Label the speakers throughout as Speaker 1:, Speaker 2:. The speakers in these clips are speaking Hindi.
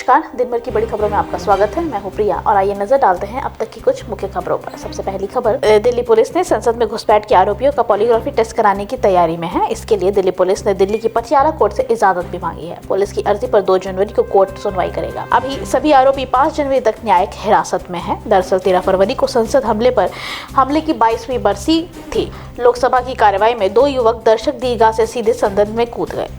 Speaker 1: नमस्कार, दिन भर की बड़ी खबरों में आपका स्वागत है। मैं हूं प्रिया और आइए नजर डालते हैं अब तक की कुछ मुख्य खबरों पर। सबसे पहली खबर, दिल्ली पुलिस ने संसद में घुसपैठ के आरोपियों का पॉलीग्राफी टेस्ट कराने की तैयारी में है। इसके लिए दिल्ली पुलिस ने दिल्ली की पटियाला कोर्ट से इजाजत भी मांगी है। पुलिस की अर्जी पर 2 जनवरी को कोर्ट सुनवाई करेगा। अभी सभी आरोपी 5 जनवरी तक न्यायिक हिरासत में है। दरअसल 13 फरवरी को संसद हमले की 22वीं बरसी थी। लोकसभा की कार्यवाही में 2 युवक दर्शक दीर्घा से सीधे सदन में कूद गए।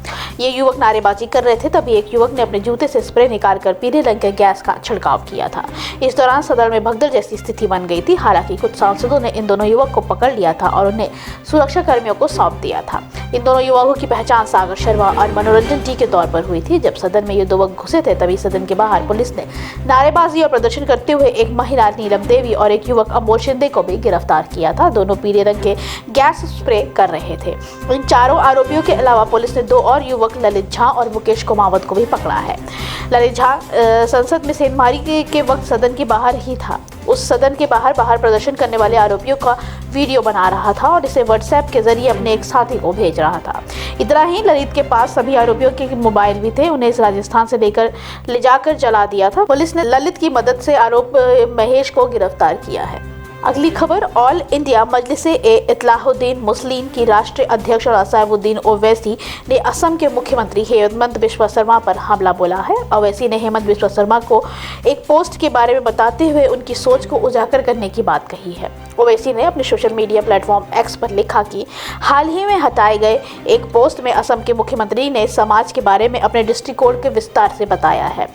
Speaker 1: ये युवक नारेबाजी कर रहे थे, तभी एक युवक ने अपने जूते से स्प्रे निकालकर पीले रंग के गैस का छिड़काव किया था। इस दौरान सदन में भगदड़ जैसी स्थिति बन गई थी। हालांकि कुछ सांसदों ने इन दोनों युवक को पकड़ लिया था और उन्हें सुरक्षा कर्मियों को सौंप दिया था। इन दोनों युवकों की पहचान सागर शर्मा और मनोरंजन टी के तौर पर हुई थी। जब सदन में ये 2 युवक घुसे थे, तभी सदन के बाहर पुलिस ने नारेबाजी और प्रदर्शन करते हुए एक महिला नीलम देवी और एक युवक अमोल शिंदे को भी गिरफ्तार किया था। दोनों पीले रंग के गैस स्प्रे कर रहे थे। इन चारों आरोपियों के अलावा पुलिस ने 2 और युवक ललित झा और मुकेश कुमावत को भी पकड़ा है। ललित झा संसद में सेंधमारी के वक्त सदन के बाहर ही था। उस सदन के बाहर प्रदर्शन करने वाले आरोपियों का वीडियो बना रहा था और इसे व्हाट्सएप के जरिए अपने एक साथी को भेज रहा था। इतना ही, ललित के पास सभी आरोपियों के मोबाइल भी थे। उन्हें इस राजस्थान से ले जाकर जला दिया था। पुलिस ने ललित की मदद से आरोप महेश को गिरफ्तार किया है। अगली खबर, ऑल इंडिया मजलिस-ए-इत्तेहादुल मुस्लिमीन की राष्ट्रीय अध्यक्ष असादुद्दीन ओवैसी ने असम के मुख्यमंत्री हेमंत बिस्वा शर्मा पर हमला बोला है। ओवैसी ने हेमंत बिस्वा शर्मा को एक पोस्ट के बारे में बताते हुए उनकी सोच को उजागर करने की बात कही है। ओवैसी ने अपने सोशल मीडिया प्लेटफॉर्म एक्स पर लिखा कि हाल ही में हटाए गए एक पोस्ट में असम के मुख्यमंत्री ने समाज के बारे में अपने दृष्टिकोण के विस्तार से बताया है।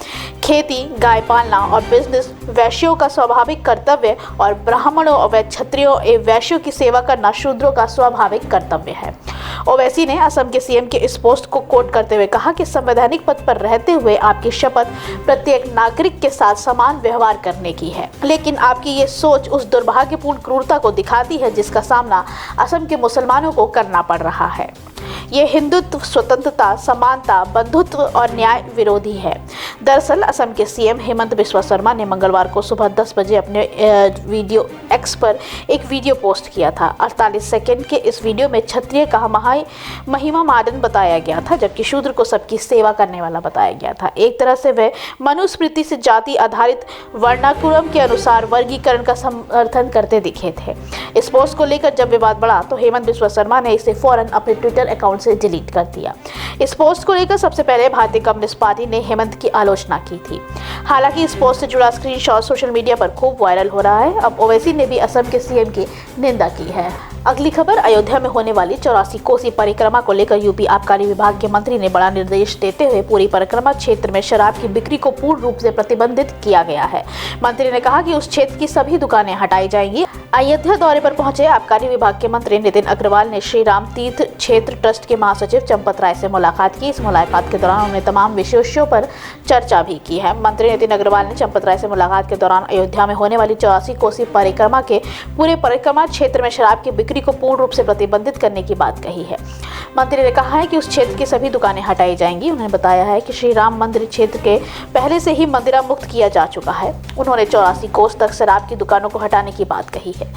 Speaker 1: खेती, गाय पालना और बिजनेस वैश्यों का स्वाभाविक कर्तव्य और ब्राह्मणों और क्षत्रियों एवं वैश्यों की सेवा करना शूद्रों का स्वाभाविक कर्तव्य है। ओवैसी ने असम के सीएम के इस पोस्ट को कोट करते हुए कहा कि संवैधानिक पद पर रहते हुए आपकी शपथ प्रत्येक नागरिक के साथ समान व्यवहार करने की है, लेकिन आपकी ये सोच उस दुर्भाग्यपूर्ण क्रूरता को दिखाती है जिसका सामना असम के मुसलमानों को करना पड़ रहा है। ये हिंदुत्व, स्वतंत्रता, समानता, बंधुत्व और न्याय विरोधी है। दरअसल असम के सीएम हेमंत बिस्वा शर्मा ने मंगलवार को सुबह 10 बजे अपने वीडियो एक्स पर एक वीडियो पोस्ट किया था। 48 सेकंड के इस वीडियो में क्षत्रिय का महिमा मादन बताया गया था, जबकि शूद्र को सबकी सेवा करने वाला बताया गया था। एक तरह से वह मनुस्मृति से जाति आधारित वर्णानुक्रम के अनुसार वर्गीकरण का समर्थन करते दिखे थे। इस पोस्ट को लेकर जब विवाद बढ़ा तो हेमंत बिस्वा शर्मा ने इसे फौरन अपने ट्विटर अकाउंट से डिलीट कर दिया। इस पोस्ट को लेकर सबसे पहले भारतीय कम्युनिस्ट पार्टी ने हेमंत की आलोचना की थी। हालांकि इस पोस्ट से जुड़ा स्क्रीनशॉट सोशल मीडिया पर खूब वायरल हो रहा है। अब ओवैसी ने भी असम के सीएम की निंदा की है। अगली खबर, अयोध्या में होने वाली 84 कोसी परिक्रमा को लेकर यूपी आबकारी विभाग के मंत्री ने बड़ा निर्देश देते हुए पूरी परिक्रमा क्षेत्र में शराब की बिक्री को पूर्ण रूप से प्रतिबंधित किया गया है। मंत्री ने कहा कि उस क्षेत्र की सभी दुकानें हटाई जाएंगी। अयोध्या दौरे पर पहुंचे आबकारी विभाग के मंत्री नितिन अग्रवाल ने श्री राम तीर्थ क्षेत्र ट्रस्ट के महासचिव चंपत राय से मुलाकात की। इस मुलाकात के दौरान उन्होंने तमाम विषयों पर चर्चा भी की है। मंत्री नितिन अग्रवाल ने चंपत राय से मुलाकात के दौरान अयोध्या में होने वाली 84 कोसी परिक्रमा के पूरे परिक्रमा क्षेत्र में शराब की बिक्री को पूर्ण रूप से प्रतिबंधित करने की बात कही है। मंत्री ने कहा है कि उस क्षेत्र की सभी दुकानें हटाई जाएंगी। उन्होंने बताया है कि श्री राम मंदिर क्षेत्र के पहले से ही मंदिरा मुक्त किया जा चुका है। उन्होंने 84 कोस तक शराब की दुकानों को हटाने की बात कही है।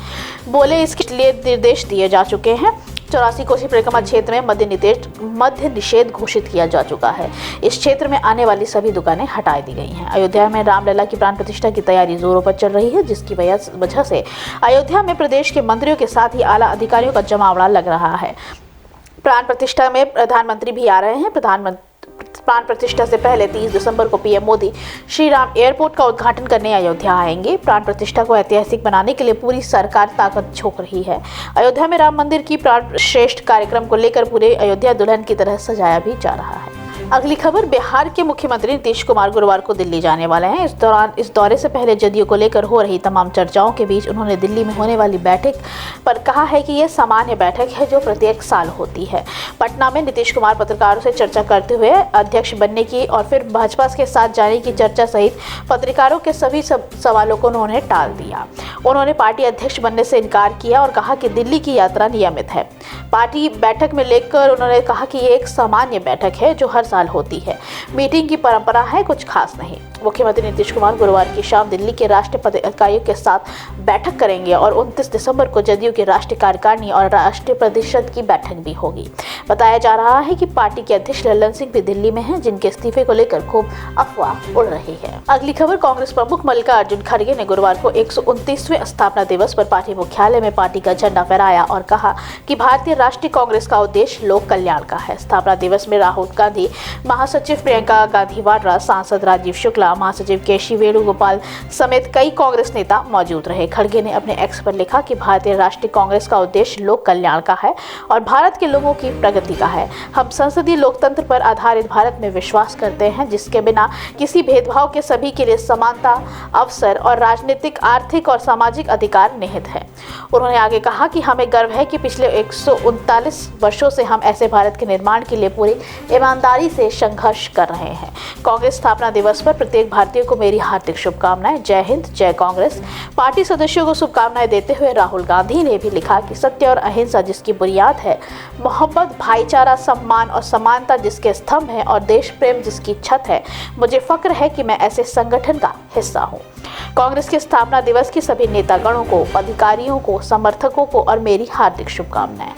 Speaker 1: बोले इसके लिए निर्देश दिए जा चुके हैं। 84 कोसी परिक्रमा क्षेत्र में मद्य निषेध घोषित किया जा चुका है। इस क्षेत्र में आने वाली सभी दुकानें हटा दी गई हैं। अयोध्या में रामलला की प्राण प्रतिष्ठा की तैयारी जोरों पर चल रही है, जिसकी वजह से अयोध्या में प्रदेश के मंत्रियों के साथ ही आला अधिकारियों का जमावड़ा लग रहा है। प्राण प्रतिष्ठा में प्रधानमंत्री भी आ रहे हैं। प्राण प्रतिष्ठा से पहले 30 दिसंबर को पीएम मोदी श्री राम एयरपोर्ट का उद्घाटन करने अयोध्या आएंगे। प्राण प्रतिष्ठा को ऐतिहासिक बनाने के लिए पूरी सरकार ताकत झोंक रही है। अयोध्या में राम मंदिर की प्राण श्रेष्ठ कार्यक्रम को लेकर पूरे अयोध्या दुल्हन की तरह सजाया भी जा रहा है। अगली खबर, बिहार के मुख्यमंत्री नीतीश कुमार गुरुवार को दिल्ली जाने वाले हैं। इस दौरे से पहले जदयू को लेकर हो रही तमाम चर्चाओं के बीच उन्होंने दिल्ली में होने वाली बैठक पर कहा है कि यह सामान्य बैठक है जो प्रत्येक साल होती है। पटना में नीतीश कुमार पत्रकारों से चर्चा करते हुए अध्यक्ष बनने की और फिर भाजपा के साथ जाने की चर्चा सहित पत्रकारों के सभी सवालों को उन्होंने टाल दिया। उन्होंने पार्टी अध्यक्ष बनने से इनकार किया और कहा कि दिल्ली की यात्रा नियमित है। पार्टी बैठक में लेकर उन्होंने कहा कि ये एक सामान्य बैठक है जो हर साल होती है। मीटिंग की परंपरा है, कुछ खास नहीं। मुख्यमंत्री नीतीश कुमार गुरुवार की शाम दिल्ली के राष्ट्रीय पदाधिकारियों के साथ बैठक करेंगे और 29 दिसंबर को जदयू की राष्ट्रीय कार्यकारिणी और राष्ट्रीय परिषद की बैठक भी होगी। बताया जा रहा है कि पार्टी के अध्यक्ष ललन सिंह भी दिल्ली में हैं, जिनके इस्तीफे को लेकर खूब अफवाह उड़ रही है। अगली खबर, कांग्रेस प्रमुख मल्लिकार्जुन खड़गे ने गुरुवार को 129वें स्थापना दिवस पर पार्टी मुख्यालय में पार्टी का झंडा फहराया और कहा कि भारतीय राष्ट्रीय कांग्रेस का उद्देश्य लोक कल्याण का है। स्थापना दिवस में राहुल गांधी, महासचिव प्रियंका गांधी वाड्रा, सांसद राजीव शुक्ला, महासचिव केसी वेणुगोपाल समेत कई कांग्रेस नेता मौजूद रहे। खड़गे ने अपने एक्स पर लिखा कि भारतीय राष्ट्रीय कांग्रेस का उद्देश्य लोक कल्याण का है और भारत के लोगों की प्रगति का है। हम संसदीय लोकतंत्र पर आधारित भारत में विश्वास करते हैं, जिसके बिना किसी भेदभाव के सभी के लिए समानता, अवसर और राजनीतिक, आर्थिक और सामाजिक अधिकार निहित है। उन्होंने आगे कहा कि हमें गर्व है कि पिछले 139 वर्षों से हम ऐसे भारत के निर्माण के लिए पूरी ईमानदारी से संघर्ष कर रहे हैं। कांग्रेस स्थापना दिवस पर प्रत्येक भारतीय को मेरी हार्दिक शुभकामनाएं। जय हिंद, जय कांग्रेस। पार्टी सदस्यों को शुभकामनाएं देते हुए राहुल गांधी ने भी लिखा कि सत्य और अहिंसा जिसकी बुनियाद है, मोहब्बत, भाईचारा, सम्मान और समानता जिसके स्तंभ है और देश प्रेम जिसकी छत है, मुझे फक्र है कि मैं ऐसे संगठन का हिस्सा हूँ। कांग्रेस के स्थापना दिवस की सभी नेतागणों को, पदाधिकारियों को, समर्थकों को और मेरी हार्दिक शुभकामनाएं।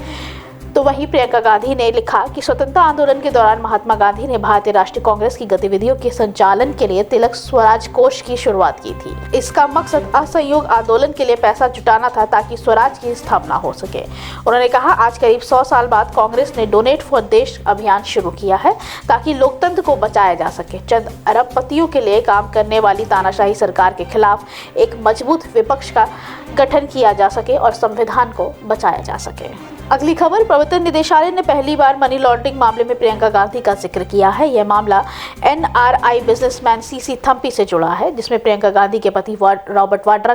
Speaker 1: तो वहीं प्रियंका गांधी ने लिखा कि स्वतंत्रता आंदोलन के दौरान महात्मा गांधी ने भारतीय राष्ट्रीय कांग्रेस की गतिविधियों के संचालन के लिए तिलक स्वराज कोष की शुरुआत की थी। इसका मकसद असहयोग आंदोलन के लिए पैसा जुटाना था ताकि स्वराज की स्थापना हो सके। उन्होंने कहा, आज करीब 100 साल बाद कांग्रेस ने डोनेट फॉर देश अभियान शुरू किया है ताकि लोकतंत्र को बचाया जा सके। चंद अरबपतियों के लिए काम करने वाली तानाशाही सरकार के खिलाफ एक मजबूत विपक्ष का गठन किया जा सके और संविधान को बचाया जा सके। अगली खबर, प्रवर्तन निदेशालय ने पहली बार मनी लॉन्ड्रिंग मामले में प्रियंका गांधी का जिक्र किया है। यह मामला NRI बिजनेसमैन सीसी थम्पी से जुड़ा है, जिसमें प्रियंका गांधी के पति रॉबर्ट वाड्रा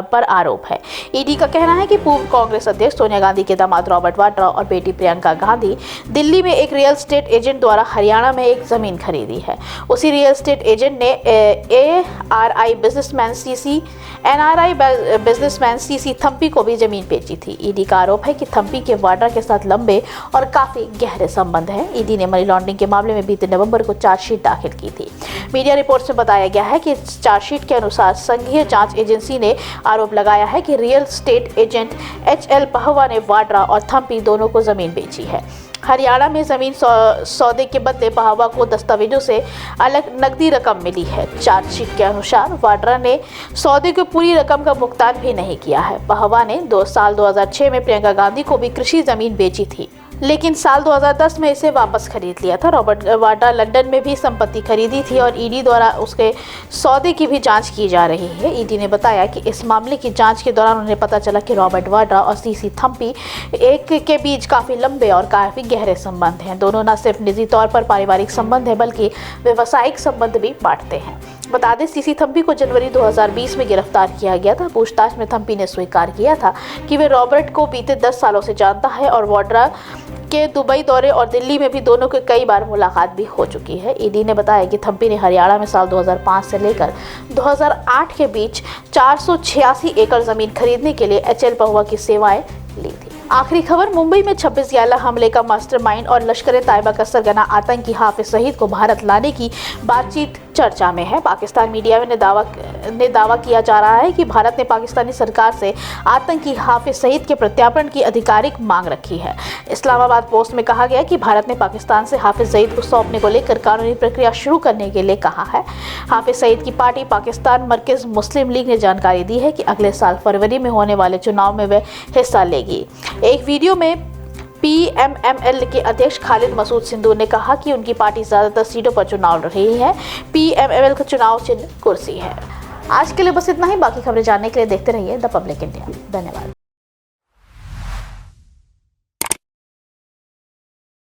Speaker 1: पर आरोप है। ईडी का कहना है कि पूर्व कांग्रेस अध्यक्ष सोनिया गांधी के दामाद रॉबर्ट वाड्रा और बेटी प्रियंका गांधी दिल्ली में एक रियल एस्टेट एजेंट द्वारा हरियाणा में एक जमीन खरीदी है। उसी रियल एस्टेट एजेंट ने NRI बिजनेसमैन सीसी थम्पी को भी जमीन बेची थी। ईडी का आरोप है कि थम्पी के वाड्रा के साथ लंबे और काफी गहरे संबंध हैं। ईडी ने मनी लॉन्ड्रिंग के मामले में बीते नवंबर को चार्जशीट दाखिल की थी। मीडिया रिपोर्ट्स में बताया गया है कि चार्जशीट के अनुसार संघीय जांच एजेंसी ने आरोप लगाया है कि real estate agent HL Pahwa ने वाड्रा और थम्पी दोनों को जमीन बेची है। हरियाणा में जमीन सौदे के बदले पहवा को दस्तावेजों से अलग नकदी रकम मिली है। चार्जशीट के अनुसार वाड्रा ने सौदे की पूरी रकम का भुगतान भी नहीं किया है। पहवा ने 2006 में प्रियंका गांधी को भी कृषि जमीन बेची थी, लेकिन साल 2010 में इसे वापस खरीद लिया था। रॉबर्ट वाड्रा लंदन में भी संपत्ति खरीदी थी और ईडी द्वारा उसके सौदे की भी जांच की जा रही है। ईडी ने बताया कि इस मामले की जांच के दौरान उन्हें पता चला कि रॉबर्ट वाड्रा और सीसी थम्पी एक के बीच काफ़ी लंबे और काफ़ी गहरे संबंध हैं। दोनों न सिर्फ निजी तौर पर पारिवारिक संबंध है, बल्कि व्यावसायिक संबंध भी बांटते हैं। बता दें, सीसी थम्पी को जनवरी 2020 में गिरफ्तार किया गया था। पूछताछ में थम्पी ने स्वीकार किया था कि वे रॉबर्ट को बीते 10 सालों से जानता है और वाड्रा के दुबई दौरे और दिल्ली में भी दोनों के कई बार मुलाकात भी हो चुकी है। ईडी ने बताया कि थम्पी ने हरियाणा में साल 2005 से लेकर 2008 के बीच 486 एकड़ जमीन खरीदने के लिए HL पहवा की सेवाएं ली थी। आखिरी खबर, मुंबई में 26 ग्याला हमले का मास्टरमाइंड और लश्कर-ए-तैयबा का सरगना आतंकी हाफिज सईद को भारत लाने की बातचीत चर्चा में है। पाकिस्तान मीडिया में दावा किया जा रहा है कि भारत ने पाकिस्तानी सरकार से आतंकी हाफिज सईद के प्रत्यार्पण की आधिकारिक मांग रखी है। इस्लामाबाद पोस्ट में कहा गया कि भारत ने पाकिस्तान से हाफिज सईद को सौंपने को लेकर कानूनी प्रक्रिया शुरू करने के लिए कहा है। हाफिज सईद की पार्टी पाकिस्तान मरकज मुस्लिम लीग ने जानकारी दी है कि अगले साल फरवरी में होने वाले चुनाव में वे हिस्सा लेगी। एक वीडियो में PMML के अध्यक्ष खालिद मसूद सिंधु ने कहा कि उनकी पार्टी ज्यादातर सीटों पर चुनाव लड़ रही है। PMML का चुनाव चिन्ह कुर्सी है। आज के लिए बस इतना ही। बाकी खबरें जानने के लिए देखते रहिए द पब्लिक इंडिया। धन्यवाद।